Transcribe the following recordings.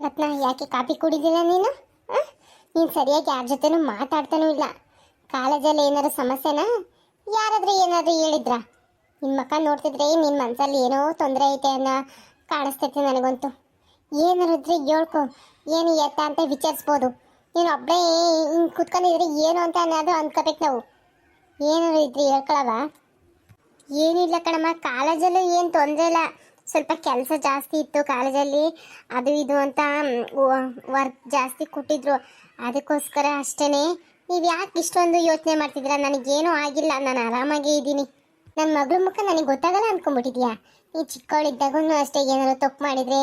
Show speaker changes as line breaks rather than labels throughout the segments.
ರತ್ನ, ಯಾಕೆ ಕಾಫಿ ಕುಡಿದಿಲ್ಲ ನೀನು? ನೀನು ಸರಿಯಾಗಿ ಯಾರ ಜೊತೆನೂ ಮಾತಾಡ್ತಾನೂ ಇಲ್ಲ. ಕಾಲೇಜಲ್ಲಿ ಏನಾದ್ರು ಸಮಸ್ಯೆನಾ? ಯಾರಾದ್ರೂ ಏನಾದರೂ ಹೇಳಿದ್ರಾ? ನಿಮ್ಮ ಮಕ್ಕ ನೋಡ್ತಿದ್ರೆ ನಿನ್ನ ಮನಸ್ಸಲ್ಲಿ ಏನೋ ತೊಂದರೆ ಐತೆ ಅನ್ನೋ ಕಾಣಿಸ್ತೈತೆ ನನಗಂತೂ. ಏನಾರು ಇದ್ರೆ ಹೇಳ್ಕೊ, ಏನು ಎತ್ತ ಅಂತ ವಿಚಾರಿಸ್ಬೋದು. ನೀನು ಒಬ್ಬಳೇ ಹಿಂಗೆ ಕುತ್ಕೊಂಡಿದ್ರೆ ಏನು ಅಂತ ಅನ್ನೋದು ಅಂದ್ಕೋಬೇಕು ನಾವು. ಏನಾರು ಇದ್ರೆ ಹೇಳ್ಕೊಳವ? ಏನಿಲ್ಲ ಕಣಮ್ಮ, ಕಾಲೇಜಲ್ಲೂ ಏನು ತೊಂದರೆ ಇಲ್ಲ. ಸ್ವಲ್ಪ ಕೆಲಸ ಜಾಸ್ತಿ ಇತ್ತು ಕಾಲೇಜಲ್ಲಿ, ಅದು ಇದು ಅಂತ ವರ್ಕ್ ಜಾಸ್ತಿ ಕೊಟ್ಟಿದ್ರು. ಅದಕ್ಕೋಸ್ಕರ ಅಷ್ಟೇ. ನೀವು ಯಾಕೆ ಇಷ್ಟೊಂದು ಯೋಚನೆ ಮಾಡ್ತಿದ್ದೀರಾ? ನನಗೇನೂ ಆಗಿಲ್ಲ, ನಾನು ಆರಾಮಾಗೇ ಇದ್ದೀನಿ. ನನ್ನ ಮಗಳ ಮುಖ ನನಗೆ ಗೊತ್ತಾಗಲ್ಲ ಅಂದ್ಕೊಂಡ್ಬಿಟ್ಟಿದ್ಯಾ? ನೀ ಚಿಕ್ಕವಳಿದ್ದಾಗೂ ಅಷ್ಟೇ, ಏನಾರು ತಪ್ಪು ಮಾಡಿದರೆ,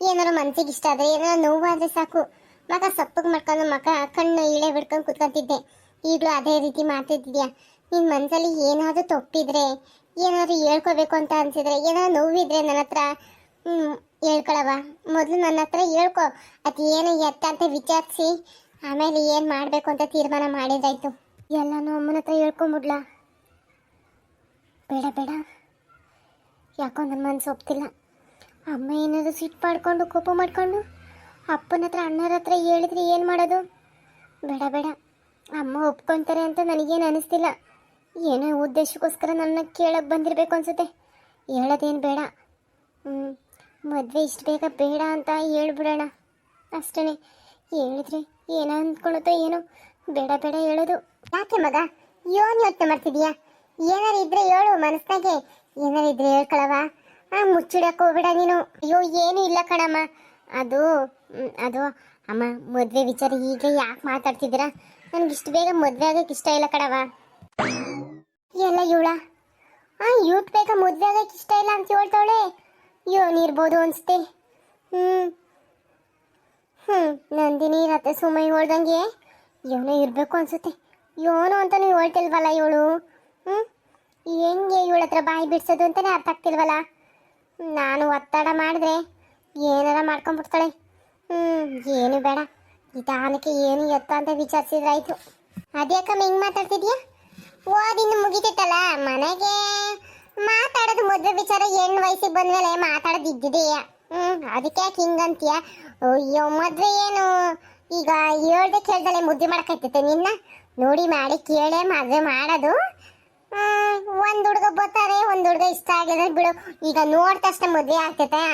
ಏನಾರು ಮನಸ್ಸಿಗೆ ಇಷ್ಟ ಆದರೆ, ಏನಾರು ನೋವಾದರೆ ಸಾಕು ಮಗ ಸಪ್ಪಗೆ ಮಾಡ್ಕೊಂಡು ಕಣ್ಣು ಇಳೆ ಬಿಡ್ಕೊಂಡು ಕುತ್ಕೊಂತಿದ್ದೆ. ಈಗಲೂ ಅದೇ ರೀತಿ ಮಾಡ್ತಿದ್ಯಾ? ನಿನ್ನ ಮನಸ್ಸಲ್ಲಿ ಏನಾದರೂ ತಪ್ಪಿದ್ರೆ, ಏನಾದರೂ ಹೇಳ್ಕೋಬೇಕು ಅಂತ ಅನಿಸಿದ್ರೆ, ಏನಾದ್ರು ನೋವಿದ್ರೆ ನನ್ನ ಹತ್ರ ಹೇಳ್ಕೊಳವ. ಮೊದಲು ನನ್ನ ಹತ್ರ ಹೇಳ್ಕೊ, ಅದು ಏನು ಎತ್ತ ಅಂತ ವಿಚಾರಿಸಿ ಆಮೇಲೆ ಏನು ಮಾಡಬೇಕು ಅಂತ ತೀರ್ಮಾನ ಮಾಡಿದಾಯ್ತು. ಎಲ್ಲನೂ ಅಮ್ಮನ ಹತ್ರ ಹೇಳ್ಕೊಂಬಿಡ್ಲಾ? ಬೇಡ ಬೇಡ, ಯಾಕೋ ನನ್ನ ಮನಸ್ಸು ಒಪ್ತಿಲ್ಲ. ಅಮ್ಮ ಏನಾದರೂ ಸಿಟ್ಟು ಮಾಡ್ಕೊಂಡು ಕೋಪ ಮಾಡ್ಕೊಂಡು ಅಪ್ಪನ ಹತ್ರ ಅಣ್ಣರ ಹತ್ರ ಹೇಳಿದ್ರೆ ಏನು ಮಾಡೋದು? ಬೇಡ ಬೇಡ, ಅಮ್ಮ ಒಪ್ಕೊತಾರೆ ಅಂತ ನನಗೇನು ಅನ್ನಿಸ್ತಿಲ್ಲ. ಏನೋ ಉದ್ದೇಶಕ್ಕೋಸ್ಕರ ನನ್ನ ಕೇಳಕ್ಕೆ ಬಂದಿರಬೇಕು ಅನ್ಸುತ್ತೆ. ಹೇಳೋದೇನು ಬೇಡ. ಮದುವೆ ಇಷ್ಟು ಬೇಗ ಬೇಡ ಅಂತ ಹೇಳ್ಬಿಡೋಣ ಅಷ್ಟೇ. ಹೇಳಿದ್ರೆ ಏನೋ ಅಂದ್ಕೊಳ್ಳುತ್ತೋ ಏನೋ. ಬೇಡ ಬೇಡ ಹೇಳೋದು. ಯಾಕೆ ಮಗ ಏನು ಯೋಚನೆ ಮಾಡ್ತಿದೀಯಾ? ಏನಾರು ಇದ್ರೆ ಹೇಳು ಮನಸ್ಸಿನಾಗೆ. ಏನಾರು ಇದ್ರೆ ಹೇಳ್ಕೊಳವ. ಮುಚ್ಚಿಡಕ್ಕೆ ಹೋಗ್ಬೇಡ ನೀನು. ಅಯ್ಯೋ ಏನೂ ಇಲ್ಲ ಕಣಮ್ಮ. ಅದು ಅಮ್ಮ, ಮದುವೆ ವಿಚಾರ ಈಗ ಯಾಕೆ ಮಾತಾಡ್ತಿದ್ದೀರಾ? ನನಗಿಷ್ಟು ಬೇಗ ಮದುವೆ ಆಗೋಕ್ಕೆ ಇಷ್ಟ ಇಲ್ಲ ಕಣವ. ಎಲ್ಲ ಇವಳ ಇವತ್ತು ಬೇಗ ಮದುವೆ ಆಗೋಕ್ಕೆ ಇಷ್ಟ ಇಲ್ಲ ಅಂತ ಹೇಳ್ತಾವಳೆ. ಏನಿರ್ಬೋದು ಅನಿಸುತ್ತೆ. ನಂದಿನಿ ರಥ ಸುಮೈ ಹೇಳ್ದಂಗೆ ಏನೋ ಇರಬೇಕು ಅನಿಸುತ್ತೆ. ಏನೋ ಅಂತಲೂ ಹೇಳ್ತಿಲ್ವಲ್ಲ ಇವಳು. ಹೆಂಗೆ ಇವಳ ಹತ್ರ ಬಾಯಿ ಬಿಡ್ಸೋದು ಅಂತಲೇ ಅರ್ಥ ಆಗ್ತಿಲ್ವಲ್ಲ. ನಾನು ಒತ್ತಡ ಮಾಡಿದ್ರೆ ಏನಾರ ಮಾಡ್ಕೊಂಡ್ಬಿಡ್ತಾಳೆ. ಏನು ಬೇಡ, ನಿಧಾನಕ್ಕೆ ಏನು ಎತ್ತ ಅಂತ ವಿಚಾರಿಸಿದ್ರಾಯ್ತು. ಅದ್ಯಾಕಮ್ಮ ಹಿಂಗೆ ಮಾತಾಡ್ತಿದ್ಯಾ? ಓದಿನ್ನು ಮುಗಿತೈತಲ್ಲ, ಮನೆಗೆ ಮಾತಾಡೋದು ಮದುವೆ ವಿಚಾರ ಹೆಣ್ಣು ವಯಸ್ಸಿಗೆ ಬಂದ್ಮೇಲೆ ಮಾತಾಡೋದು ಇದ್ದಿದೆಯಾ? ಅದಕ್ಕೆ ಯಾಕೆ ಹಿಂಗಂತೀಯ? ಅಯ್ಯೋ, ಮದುವೆ ಏನು ಈಗ ಹೇಳ್ದೆ ಕೇಳ್ದಲೆ ಮುದ್ದೆ ಮಾಡಕೈತೈತೆ ನಿನ್ನ? ನೋಡಿ ಮಾಡಿ ಕೇಳೇ ಮದುವೆ ಮಾಡೋದು. ಒಂದು ಹುಡುಗ ಬರ್ತಾರೆ, ಒಂದು ಹುಡುಗ ಇಷ್ಟ ಆಗಿದ್ರೆ ಬಿಡು. ಈಗ ನೋಡಿದ ತಕ್ಷಣ ಮದುವೆ ಆಗ್ತೈತೆ?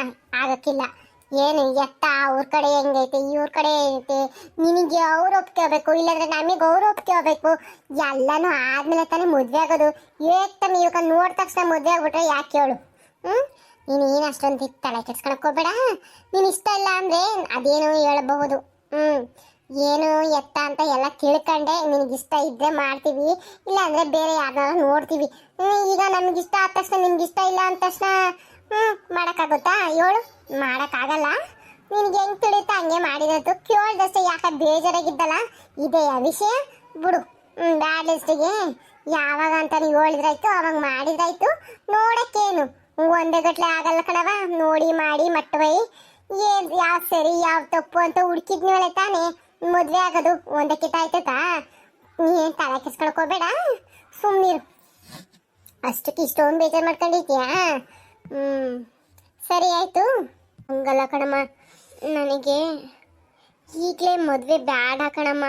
ಆಗಕ್ಕಿಲ್ಲ. ಏನು ಎತ್ತ ಅವ್ರ ಕಡೆ ಹೆಂಗೈತೆ, ಇವ್ರ ಕಡೆ ಐತೆ, ನಿನಗೆ ಅವ್ರು ಒಪ್ಕೋಬೇಕು, ಇಲ್ಲಾಂದ್ರೆ ನಮಗೆ ಅವ್ರು ಒಪ್ಕೋಬೇಕು. ಎಲ್ಲನೂ ಆದ್ಮೇಲೆ ತಾನೇ ಮದುವೆ ಆಗೋದು. ಏಕ್ತಮ್ಮ ಇವಾಗ ನೋಡಿದ ತಕ್ಷಣ ಮದುವೆ ಆಗ್ಬಿಟ್ರೆ ಯಾಕೆ ಹೇಳು? ನೀನು ಏನು ಅಷ್ಟೊಂದು ತಲೆ ಕೆಡ್ಸ್ಕೊಳಕ್ ಹೋಗ್ಬೇಡ. ನೀನು ಇಷ್ಟ ಇಲ್ಲ ಅಂದರೆ ಅದೇನು ಹೇಳಬಹುದು. ಏನು ಎತ್ತ ಅಂತ ಎಲ್ಲ ತಿಳ್ಕೊಂಡೆ ನಿನಗಿಷ್ಟ ಇದ್ದರೆ ಮಾಡ್ತೀವಿ, ಇಲ್ಲ ಅಂದರೆ ಬೇರೆ ಯಾರನ್ನಾರು ನೋಡ್ತೀವಿ. ಈಗ ನಮಗಿಷ್ಟ ಆದ ತಕ್ಷಣ ನಿಮ್ಗಿಷ್ಟ ಇಲ್ಲ ಅಂದ ತಕ್ಷಣ ಮಾಡೋಕ್ಕಾಗುತ್ತಾ? ಹೇಳು, ಮಾಡೋಕ್ಕಾಗಲ್ಲ. ನಿನಗೆ ಹೆಂಗೆ ತಿಳಿಯುತ್ತಾ ಹಂಗೆ ಮಾಡಿರೋದು. ಕೇಳ್ದಷ್ಟೇ ಯಾಕೆ ಬೇಜಾರಾಗಿದ್ದಲ್ಲ, ಇದೇ ವಿಷಯ ಬಿಡು. ಬ್ಯಾಡ್ಲಿಸ್ಟಿಗೆ ಯಾವಾಗ ಅಂತ ನೀವು ಹೇಳಿದ್ರಾಯ್ತು, ಅವಾಗ ಮಾಡಿದ್ರಾಯ್ತು. ನೋಡೋಕ್ಕೇನು ಒಂದೇ ಗಟ್ಲೆ ಆಗಲ್ಲ ಕಣವ. ನೋಡಿ ಮಾಡಿ ಮಟ್ಟವೈ ಏನು ಯಾವ ಸರಿ ಯಾವ ತಪ್ಪು ಅಂತ ಹುಡುಕಿದ್ಮೇಲೆ ತಾನೇ ಮದುವೆ ಆಗೋದು. ಒಂದಕ್ಕೆ ಆಯ್ತತಾ? ನೀನು ತಲೆ ಕೆಸ್ಕೊಳ್ಕೋಬೇಡ, ಸುಮ್ಮನಿರು. ಅಷ್ಟಕ್ಕೆ ಇಷ್ಟೊಂದು ಬೇಜಾರು ಮಾಡ್ಕೊಂಡಿದ್ಯಾ? ಸರಿ ಆಯಿತು. ಹಂಗಲ್ಲ ಕಣಮ್ಮ, ನನಗೆ ಈಗಲೇ ಮದುವೆ ಬೇಡ ಕಣಮ್ಮ.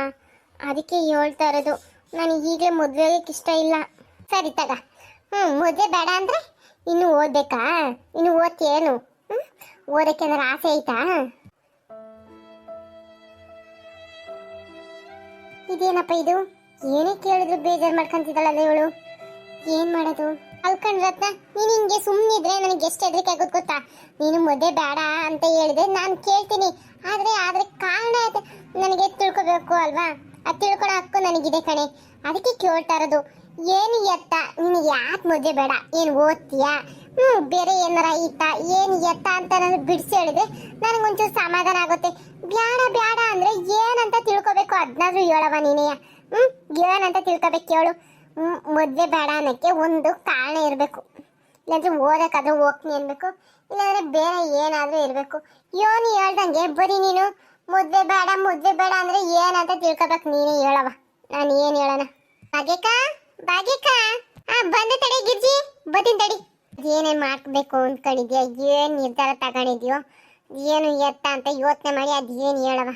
ಅದಕ್ಕೆ ಹೇಳ್ತಾ ಇರೋದು. ನನಗೆ ಈಗಲೇ ಮದುವೆ ಆಗೋಕ್ಕೆ ಇಷ್ಟ ಇಲ್ಲ. ಸರಿ ತಗ. ಮದುವೆ ಬೇಡ ಅಂದರೆ ಇನ್ನು ಓದಬೇಕಾ? ಇನ್ನು ಓದ್ತೇನು? ಓದಕ್ಕೆ ಏನಾರು ಆಸೆ ಐತಾ? ಇದೇನಪ್ಪ ಇದು? ಏನೇ ಕೇಳಿದ್ರು ಬೇಜಾರು ಮಾಡ್ಕೊಂತಿದ್ದಾಳಲ್ಲ ಇವಳು. ಏನು ಮಾಡೋದು? ಅಲ್ಕಂಡ್ ರತ್ನ, ನೀನು ಹಿಂಗೆ ಸುಮ್ಮನಿದ್ರೆ ನನಗೆ ಎಷ್ಟು ಹೆದರಿಕೆ ಆಗೋದು ಗೊತ್ತಾ? ನೀನು ಮದುವೆ ಬೇಡ ಅಂತ ಹೇಳಿದ್ರೆ ನಾನು ಕೇಳ್ತೀನಿ. ಆದರೆ ಕಾರಣ ನನಗೆ ತಿಳ್ಕೊಬೇಕು ಅಲ್ವಾ? ಅದು ತಿಳ್ಕೊಳೋ ಹಕ್ಕು ನನಗಿದೆ ಕಣೆ. ಅದಕ್ಕೆ ಕೇಳ್ತಾ ಇರೋದು. ಏನು ಎತ್ತ? ನೀನು ಯಾಕೆ ಮದುವೆ ಬೇಡ? ಏನು ಓದ್ತೀಯಾ? ಬೇರೆ ಏನಾರ ಐತಾ? ಏನು ಎತ್ತ ಅಂತ ನಾನು ಬಿಡಿಸಿ ಹೇಳಿದ್ರೆ ನನಗೊಂಚೂರು ಸಮಾಧಾನ ಆಗುತ್ತೆ. ಬೇಡ ಬೇಡ ಅಂದರೆ ಏನಂತ ತಿಳ್ಕೊಬೇಕು ಅದನ್ನಾದ್ರೂ ಹೇಳವ ನೀನೇ. ಏನಂತ ತಿಳ್ಕೊಬೇಕು ಹೇಳು? ಮದುವೆ ಬೇಡ ಅನ್ನೋಕ್ಕೆ ಒಂದು ಕಾರಣ ಇರಬೇಕು. ಇಲ್ಲಾಂದ್ರೆ ಓದೋಕ್ಕಾದ್ರೂ ಹೋಗ್ತೀನಿ ಅನ್ಬೇಕು, ಇಲ್ಲಾಂದರೆ ಬೇರೆ ಏನಾದರೂ ಇರಬೇಕು. ಏನು ಹೇಳ್ದಂಗೆ ಬರೀ ನೀನು ಮದುವೆ ಬೇಡ ಅಂದರೆ ಏನಂತ ತಿಳ್ಕೊಬೇಕು ನೀನೇ ಹೇಳವ. ನಾನು ಏನು ಹೇಳೋಣ? ಭಾಗ್ಯಕ್ಕ ಬಂದೆ ತಡಿ ಗಿರ್ಜಿ, ಬತ್ತೀನಿ ತಡಿ. ಏನೇನು ಮಾಡಬೇಕು ಅಂದ್ಕೊಂಡಿದ್ಯಾ? ಏನು ನಿರ್ಧಾರ ತಗೊಂಡಿದ್ಯೋ ಏನು ಎತ್ತ ಅಂತ ಯೋಚನೆ ಮಾಡಿ ಅದೇನು ಹೇಳವ.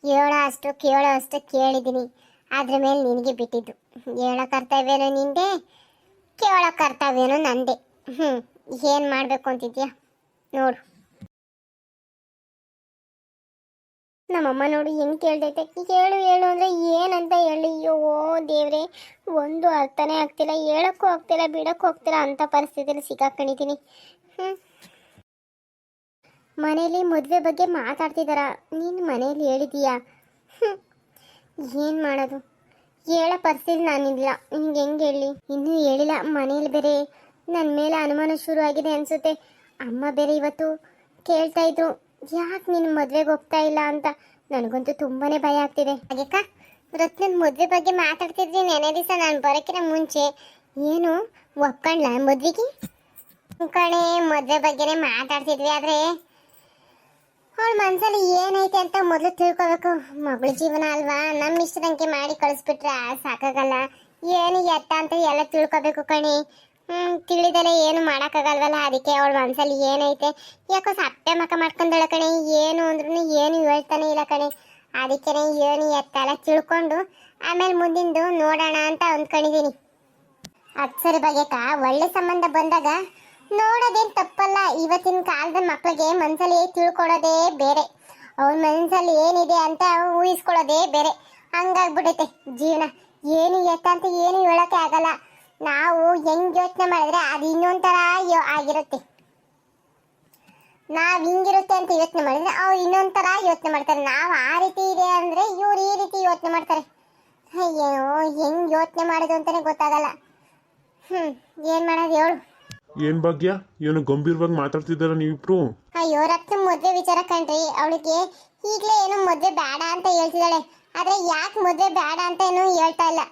ಹೇಳೋ ಅಷ್ಟು ಕೇಳೋ ಅಷ್ಟು ಕೇಳಿದ್ದೀನಿ, ಅದ್ರ ಮೇಲೆ ನಿನಗೆ ಬಿಟ್ಟಿದ್ದು. ಹೇಳೋ ಕರ್ತವ್ಯನೂ ನಿಂದೆ, ಕೇಳೋ ಕರ್ತವ್ಯನೂ ನಂದೆ. ಏನು ಮಾಡಬೇಕು ಅಂತಿದ್ಯಾ ನೋಡು. ನಮ್ಮಮ್ಮ ನೋಡು ಹೆಂಗೆ ಕೇಳ್ದೈತೆ. ಹೇಳು ಹೇಳು ಅಂದರೆ ಏನಂತ ಹೇಳಿ. ಅಯ್ಯೋ ದೇವ್ರೆ, ಒಂದು ಅರ್ಥನೇ ಆಗ್ತಿಲ್ಲ, ಹೇಳೋಕ್ಕೂ ಆಗ್ತಿಲ್ಲ, ಬಿಡೋಕ್ಕೂ ಹೋಗ್ತಿಲ್ಲ, ಅಂಥ ಪರಿಸ್ಥಿತಿಯಲ್ಲಿ ಸಿಕ್ಕಾಕೊಂಡಿದ್ದೀನಿ. ಮನೇಲಿ ಮದುವೆ ಬಗ್ಗೆ ಮಾತಾಡ್ತಿದ್ದಾರ, ನೀನು ಮನೇಲಿ ಹೇಳಿದೀಯಾ? ಏನು ಮಾಡೋದು, ಹೇಳೋ ಪರಿಸ್ಥಿತಿ ನಾನಿಲ್ಲ. ನಿಂಗೆ ಹೆಂಗೆ ಹೇಳಿ? ಇನ್ನೂ ಹೇಳಿಲ್ಲ, ಮನೇಲಿ ಬೇರೆ ನನ್ನ ಮೇಲೆ ಅನುಮಾನ ಶುರು ಆಗಿದೆ ಅನಿಸುತ್ತೆ. ಅಮ್ಮ ಬೇರೆ ಇವತ್ತು ಕೇಳ್ತಾ ಇದ್ರು, ಯಾಕೆ ನೀನು ಮದುವೆಗೆ ಹೋಗ್ತಾ ಇಲ್ಲ ಅಂತ. ನನಗಂತೂ ತುಂಬಾ ಭಯ ಆಗ್ತಿದೆ. ಅದಕ್ಕ ರತ್ನದ ಮದುವೆ ಬಗ್ಗೆ ಮಾತಾಡ್ತಿದ್ವಿ ನೆನೆ ದಿವಸ ನಾನು ಬರೋಕ್ಕಿಂತ ಮುಂಚೆ. ಏನು ಒಪ್ಕೊಂಡ್ಲ ಮದ್ವೆಗೆ? ಕಣೆ, ಮದುವೆ ಬಗ್ಗೆನೇ ಮಾತಾಡ್ತಿದ್ವಿ, ಆದರೆ ಅವಳ ಮನಸ್ಸಲ್ಲಿ ಏನೈತೆ ಅಂತ ಮೊದಲು ತಿಳ್ಕೊಬೇಕು. ಮಗಳ ಜೀವನ ಅಲ್ವಾ, ನಮ್ಮ ಇಷ್ಟದಂಗೆ ಮಾಡಿ ಕಳಿಸ್ಬಿಟ್ರೆ ಸಾಕಾಗಲ್ಲ. ಏನು ಎತ್ತ ಅಂತ ಎಲ್ಲ ತಿಳ್ಕೊಬೇಕು ಕಣಿ. ತಿಳಿದಲೆ ಏನು ಮಾಡೋಕ್ಕಾಗಲ್ವಲ್ಲ. ಅದಕ್ಕೆ ಅವಳ ಮನಸ್ಸಲ್ಲಿ ಏನೈತೆ ಯಾಕೋ ಸಪ್ಪೆ ಮಕ್ಕ ಮಾಡ್ಕೊಂಡಳ ಕಣೆ. ಏನು ಅಂದ್ರೂ ಏನು ಹೇಳ್ತಾನೆ ಇಲ್ಲ ಕಣೆ. ಅದಕ್ಕೆ ಏನು ಎತ್ತ ಎಲ್ಲ ತಿಳ್ಕೊಂಡು ಆಮೇಲೆ ಮುಂದಿಂದು ನೋಡೋಣ ಅಂತ ಅಂದ್ಕೊಂಡಿದ್ದೀನಿ. ಅಕ್ಷರ ಬಗೆಕ ಒಳ್ಳೆ ಸಂಬಂಧ ಬಂದಾಗ ನೋಡೋದೇನು ತಪ್ಪಲ್ಲ. ಇವತ್ತಿನ ಕಾಲದ ಮಕ್ಕಳಿಗೆ ಮನಸ್ಸಲ್ಲಿ ತಿಳ್ಕೊಳ್ಳೋದೇ ಬೇರೆ, ಅವನ ಮನಸ್ಸಲ್ಲಿ ಏನಿದೆ ಅಂತ ಊಹಿಸ್ಕೊಳ್ಳೋದೇ ಬೇರೆ. ಹಂಗಾಗ್ಬಿಟ್ಟೈತೆ ಜೀವನ. ಏನು ಎತ್ತ ಅಂತ ಏನು ಹೇಳೋಕ್ಕೆ ಆಗಲ್ಲ. ನಾವು ಹೆಂಗೆ ಯೋಚನೆ ಮಾಡಿದ್ರೆ ಅದು ಇನ್ನೊಂಥರ ಆಗಿರುತ್ತೆ. ನಾವು ಹಿಂಗಿರುತ್ತೆ ಅಂತ ಯೋಚನೆ ಮಾಡಿದ್ರೆ ಅವ್ರು ಇನ್ನೊಂಥರ ಯೋಚನೆ ಮಾಡ್ತಾರೆ. ನಾವು ಆ ರೀತಿ ಇದೆ ಅಂದರೆ ಇವ್ರು ಈ ರೀತಿ ಯೋಚನೆ ಮಾಡ್ತಾರೆ. ಅಯ್ಯೋ, ಹೆಂಗೆ ಯೋಚನೆ ಮಾಡೋದು ಅಂತಲೇ ಗೊತ್ತಾಗಲ್ಲ. ಏನು ಮಾಡೋದು ಹೇಳು?
ಏನ್ ಭಾಗ್ಯ, ಏನು ಗಂಭೀರವಾಗಿ ಮಾತಾಡ್ತಿದ್ದಾರ ನೀವಿಬ್ರು?
ಅಯ್ಯೋ, ರಕ್ತ ಮದುವೆ ವಿಚಾರ ಕಣ್ರಿ. ಅವಳಿಗೆ ಈಗಲೇ ಏನು ಮದುವೆ ಬೇಡ ಅಂತ ಹೇಳ್ತಿದ್ದಾಳೆ, ಆದ್ರೆ ಯಾಕೆ ಮದುವೆ ಬೇಡ ಅಂತ ಏನು ಹೇಳ್ತಾ ಇಲ್ಲ.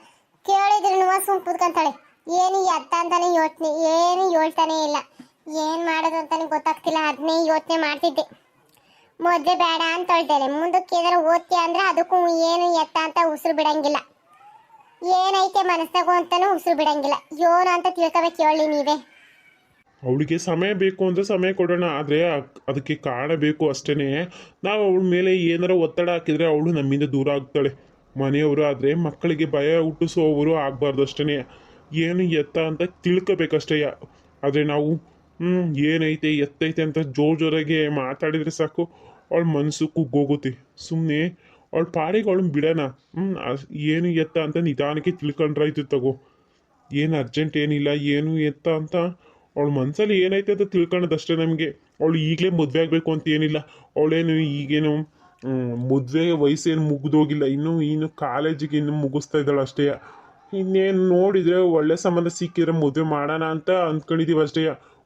ಕೇಳಿದ್ರು ಸುಮ್ ಕೂತ್ಕೊಂತಾಳೆ. ಏನು ಎತ್ತ ಅಂತಾನೆ ಯೋಚನೆ, ಏನು ಹೇಳ್ತಾನೆ ಇಲ್ಲ. ಏನು ಮಾಡೋದು ಅಂತಾನೆ ಗೊತ್ತಾಗ್ತಿಲ್ಲ. ಅದನ್ನೇ ಯೋಚನೆ ಮಾಡ್ತಿದ್ದೆ. ಮದುವೆ ಬೇಡ ಅಂತ ಹೇಳ್ತೇನೆ, ಮುಂದಕ್ಕೆ ಏನಾರ ಓದ್ತೀಯ ಅಂದ್ರೆ ಅದಕ್ಕೂ ಏನು ಎತ್ತ ಅಂತ ಉಸಿರು ಬಿಡಂಗಿಲ್ಲ. ಏನೈತೆ ಮನಸ್ಸಾಗು ಅಂತಾನು ಉಸಿರು ಬಿಡಂಗಿಲ್ಲ. ಏನು ಅಂತ ತಿಳ್ಕೊಬೇಕು ಹೇಳಿ ನೀವೇ.
ಅವಳಿಗೆ ಸಮಯ ಬೇಕು ಅಂದ್ರೆ ಸಮಯ ಕೊಡೋಣ, ಆದರೆ ಅದಕ್ಕೆ ಕಾರಣ ಬೇಕು ಅಷ್ಟೇ. ನಾವು ಅವಳ ಮೇಲೆ ಏನಾರ ಒತ್ತಡ ಹಾಕಿದ್ರೆ ಅವಳು ನಮ್ಮಿಂದ ದೂರ ಆಗ್ತಾಳೆ. ಮನೆಯವರು ಆದರೆ ಮಕ್ಕಳಿಗೆ ಭಯ ಹುಟ್ಟಿಸುವವರು ಆಗಬಾರ್ದು ಅಷ್ಟೇ. ಏನು ಎತ್ತ ಅಂತ ತಿಳ್ಕೊಬೇಕಷ್ಟೇ. ಆದರೆ ನಾವು ಏನೈತೆ ಎತ್ತೈತೆ ಅಂತ ಜೋರಾಗಿ ಮಾತಾಡಿದರೆ ಸಾಕು, ಅವಳ ಮನಸ್ಸು ಕುಗ್ಗೋಗುತ್ತೆ. ಸುಮ್ಮನೆ ಅವಳ ಪಾಡಿಗೆ ಅವಳನ್ನ ಬಿಡೋಣ. ಏನು ಎತ್ತ ಅಂತ ನಿಧಾನಕ್ಕೆ ತಿಳ್ಕೊಂಡ್ರಾಯ್ತು ತಗೋ. ಏನು ಅರ್ಜೆಂಟ್ ಏನಿಲ್ಲ. ಏನು ಎತ್ತ ಅಂತ ಅವಳ ಮನಸ್ಸಲ್ಲಿ ಏನೈತೆ ಅಂತ ತಿಳ್ಕೊಳ್ಳೋದಷ್ಟೇ ನಮಗೆ. ಅವಳು ಈಗಲೇ ಮದುವೆ ಆಗಬೇಕು ಅಂತ ಏನಿಲ್ಲ. ಅವಳೇನು ಈಗೇನು ಮದುವೆ ವಯಸ್ಸೇನು ಮುಗಿದೋಗಿಲ್ಲ, ಇನ್ನು ಕಾಲೇಜಿಗೆ ಇನ್ನು ಮುಗಿಸ್ತಾ ಇದ್ದಾಳೆ ಅಷ್ಟೇ. ಇನ್ನೇನು ನೋಡಿದರೆ ಒಳ್ಳೆ ಸಂಬಂಧ ಸಿಕ್ಕಿದ್ರೆ ಮದುವೆ ಮಾಡೋಣ ಅಂತ ಅಂದ್ಕೊಂಡಿದ್ದೀವಿ ಅಷ್ಟೇ.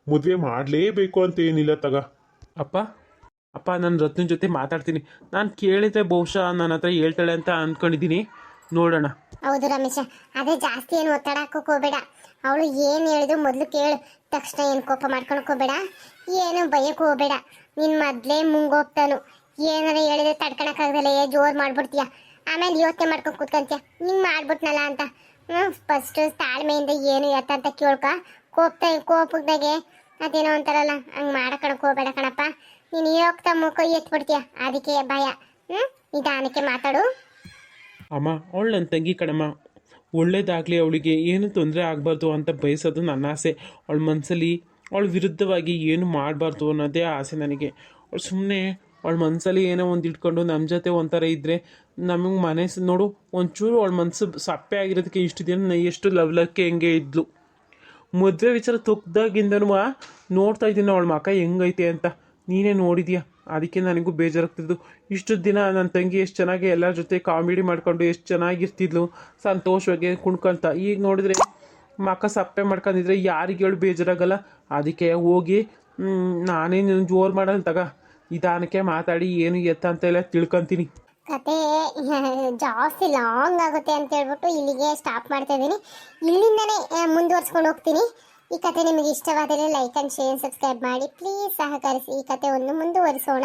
ಮದುವೆ ಮಾಡಲೇಬೇಕು ಅಂತ ಏನಿಲ್ಲ ತಗ.
ಅಪ್ಪ ನಾನು ರತ್ನ ಜೊತೆ ಮಾತಾಡ್ತೀನಿ. ನಾನು ಕೇಳಿದ್ರೆ ಬಹುಶಃ ನನ್ನ ಹತ್ರ ಹೇಳ್ತಾಳೆ ಅಂತ ಅಂದ್ಕೊಂಡಿದ್ದೀನಿ, ನೋಡೋಣ.
ಹೌದು ರಮೇಶ, ಅದೇ ಜಾಸ್ತಿ ಏನು ಒತ್ತಡ ಹಾಕೋಕೆ ಹೋಗಬೇಡ. ಅವಳು ಏನು ಹೇಳಿದ್ರು ಮೊದಲು ಕೇಳು. ತಕ್ಷಣ ಏನು ಕೋಪ ಮಾಡ್ಕೊಳಕ್ಕೆ ಹೋಗಬೇಡ, ಏನು ಭಯಕ್ಕೆ ಹೋಗಬೇಡ. ನಿನ್ನ ಮೊದಲೇ ಮುಂಗೋಗ್ತಾನು. ಏನಾರ ಹೇಳಿದ್ರೆ ತಡ್ಕೊಳಕ್ಕಾಗದಲ್ಲ ಜೋರು ಮಾಡ್ಬಿಡ್ತೀಯ. ಆಮೇಲೆ ಯೋಚನೆ ಮಾಡ್ಕೊಂಡು ಕೂತ್ಕೊಂತೀಯ, ಹಿಂಗೆ ಮಾಡ್ಬಿಟ್ನಲ್ಲ ಅಂತ. ಫಸ್ಟ್ ತಾಳ್ಮೆಯಿಂದ ಏನು ಎತ್ತ ಅಂತ ಕೇಳ್ಕ. ಕೋಪದಾಗೆ ಅದೇನೋ ಅಂತಾರಲ್ಲ, ಹಂಗೆ ಮಾಡಕಣಕ್ಕೆ ಹೋಗಬೇಡ ಕಣಪ್ಪ. ನೀನು ಹೋಗ್ತಾ ಮುಖ ಎತ್ಬಿಡ್ತೀಯ, ಅದಕ್ಕೆ ಭಯ. ನಿಧಾನಕ್ಕೆ ಮಾತಾಡು.
ಅಮ್ಮ, ಅವಳು ನನ್ನ ತಂಗಿ ಕಣಮ್ಮ. ಒಳ್ಳೇದಾಗಲಿ, ಅವಳಿಗೆ ಏನು ತೊಂದರೆ ಆಗಬಾರ್ದು ಅಂತ ಬಯಸೋದು ನನ್ನ ಆಸೆ. ಅವಳ ಮನಸ್ಸಲ್ಲಿ ಅವಳ ವಿರುದ್ಧವಾಗಿ ಏನು ಮಾಡಬಾರ್ದು ಅನ್ನೋದೇ ಆಸೆ ನನಗೆ. ಅವಳು ಸುಮ್ಮನೆ ಅವಳ ಮನಸ್ಸಲ್ಲಿ ಏನೋ ಒಂದು ಇಟ್ಕೊಂಡು ನಮ್ಮ ಜೊತೆ ಒಂಥರ ಇದ್ದರೆ ನಮಗೆ ಮನಸ್ಸು ನೋಡು, ಒಂಚೂರು ಅವಳ ಮನಸ್ಸು ಸಪ್ಪೆ ಆಗಿರೋದಕ್ಕೆ ಇಷ್ಟು ದಿನ ಎಷ್ಟು ಲವ್ಲಕ್ಕೆ ಹೆಂಗೆ ಇದ್ಲು. ಮದುವೆ ವಿಚಾರ ತೊಗ್ದಾಗಿಂದನೂ ನೋಡ್ತಾ ಇದ್ದೀನಿ ಅವಳ ಮಕ್ಕ ಹೆಂಗೈತೆ ಅಂತ. ನೀನೇ ನೋಡಿದ್ಯಾ, ಅದಕ್ಕೆ ನನಗೂ ಬೇಜಾರಾಗ್ತಿದ್ದು. ಇಷ್ಟು ದಿನ ನನ್ನ ತಂಗಿ ಎಷ್ಟು ಚೆನ್ನಾಗಿ ಎಲ್ಲರ ಜೊತೆ ಕಾಮಿಡಿ ಮಾಡ್ಕೊಂಡು ಎಷ್ಟು ಚೆನ್ನಾಗಿರ್ತಿದ್ಲು, ಸಂತೋಷವಾಗಿ ಕುಣ್ಕೊಳ್ತಾ. ಈಗ ನೋಡಿದ್ರೆ ಮಕ್ಕ ಸಪ್ಪೆ ಮಾಡ್ಕೊಂಡಿದ್ರೆ ಯಾರಿಗೆ ಹೇಳು ಬೇಜಾರಾಗಲ್ಲ. ಅದಕ್ಕೆ ಹೋಗಿ ನಾನೇನು ಜೋರು ಮಾಡಲ್ಲ ತಗ, ನಿಧಾನಕ್ಕೆ ಮಾತಾಡಿ ಏನು ಎತ್ತ ಅಂತ ಎಲ್ಲ ತಿಳ್ಕೊತೀನಿ.
ಕತೆ ಜಾಸ್ತಿ ಲಾಂಗ್ ಆಗುತ್ತೆ ಅಂತ ಹೇಳ್ಬಿಟ್ಟು ಇಲ್ಲಿಗೆ ಸ್ಟಾಪ್ ಮಾಡ್ತಾ ಇದ್ದೀನಿ. ಇಲ್ಲಿಂದನೇ ಮುಂದುವರ್ಸ್ಕೊಂಡು ಹೋಗ್ತೀನಿ. ಈ ಕತೆ ನಿಮಗೆ ಇಷ್ಟವಾದರೆ ಲೈಕ್ ಆ್ಯಂಡ್ ಶೇರ್ ಸಬ್ಸ್ಕ್ರೈಬ್ ಮಾಡಿ ಪ್ಲೀಸ್ ಸಹಕರಿಸಿ. ಈ ಕತೆ ಒಂದು ಮುಂದುವರಿಸೋಣ.